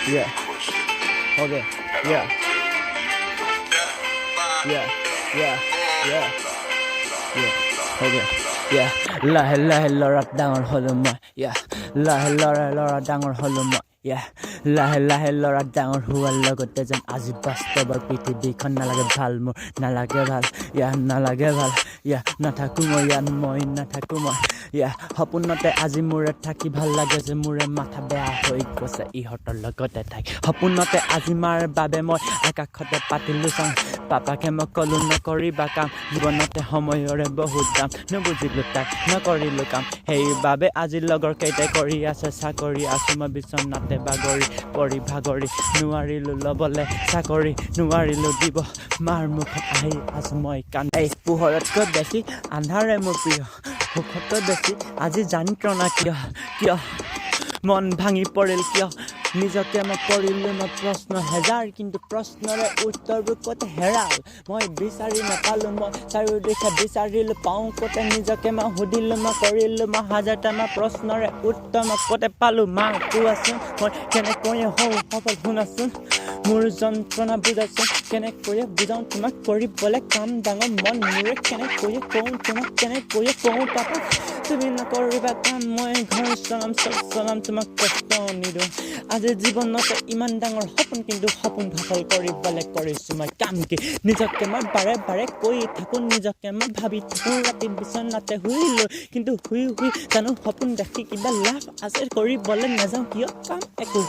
Yeah. Okay. Yeah. Yeah. Yeah. Yeah. Yeah. Okay. Yeah. লাহে লাহে ল'ৰা ডাঙৰ হ'লো মই yeah লাহে ল'ৰা ডাঙৰ হ'লো মই yeah লাহে লাহে ল'ৰা ডাঙৰ হোৱাৰ লগতে যেন আজি বাস্তৱৰ পৃথিৱীখন নালাগে ভাল মোৰ নালাগে ভাল নালাগে ভাল নাথাকো মই নাথাকো মই সপোনতে আজি মোৰে থাকি ভাল লাগে যে মোৰে মাথা বেয়া হৈ গৈছে ইহঁতৰ লগতে থাকি সপোনতে আজি মাৰ বাবে মই আকাশতে পাতিলো চাং পাপাকে মই কলো নকৰিবা কাম জীৱনতে সময়ৰে বহুত দাম নুবুজিলো তাই নকৰিলো কাম সেইবাবে আজি লগৰ কেইটাই কৰি আছে চাকৰি আছো মই বিচনাতে বাগৰি পৰি ভাগৰি নোৱাৰিলো ল'বলে চাকৰি নোৱাৰিলো দিব মাৰ মুখত আহি আছো মই কান্দি পোহৰতকৈ বেছি আন্ধাৰে মোৰ প্ৰিয় সুখতকৈ বেছি আজি যন্ত্ৰণা কিয় মন ভাঙি পৰিল কিয় নিজকে মই কৰিলো মই প্ৰশ্ন হেজাৰ কিন্তু প্ৰশ্নৰে উত্তৰবোৰ ক'ত হেৰাল মই বিচাৰি নাপালো মই চাৰিওদিশে বিচাৰিলো পাওঁ ক'তে নিজকে মই সুধিলো মই কৰিলো মই হাজাৰটা মই প্ৰশ্নৰে উত্তৰ মই ক'তে পালো মা কোৱাচোন মই কেনেকৈ হওঁ সফল শুনাচোন মোৰ যন্ত্ৰণা বুজাচোন কেনেকৈ বুজাওঁ তোমাক কৰিবলৈ কাম ডাঙৰ মন মোৰে কেনেকৈ কওঁ তোমাক কেনেকৈ কওঁ পাপা তুমি নকৰিবা কাম মই ঘৰ চলাম তোমাক কষ্ট নিদিওঁ আজি জীৱনতে ইমান ডাঙৰ সপোন কিন্তু সপোন সফল কৰিবলৈ কৰিছো মই কাম কি নিজকে মই বাৰে বাৰে কৈ থাকো নিজকে মই ভাবি থাকো ৰাতি বিচনাতে শুইলো কিন্তু শুই জানো সপোন দেখি কিবা লাভ আছে কৰিবলৈ নাযাওঁ কিয় কাম একো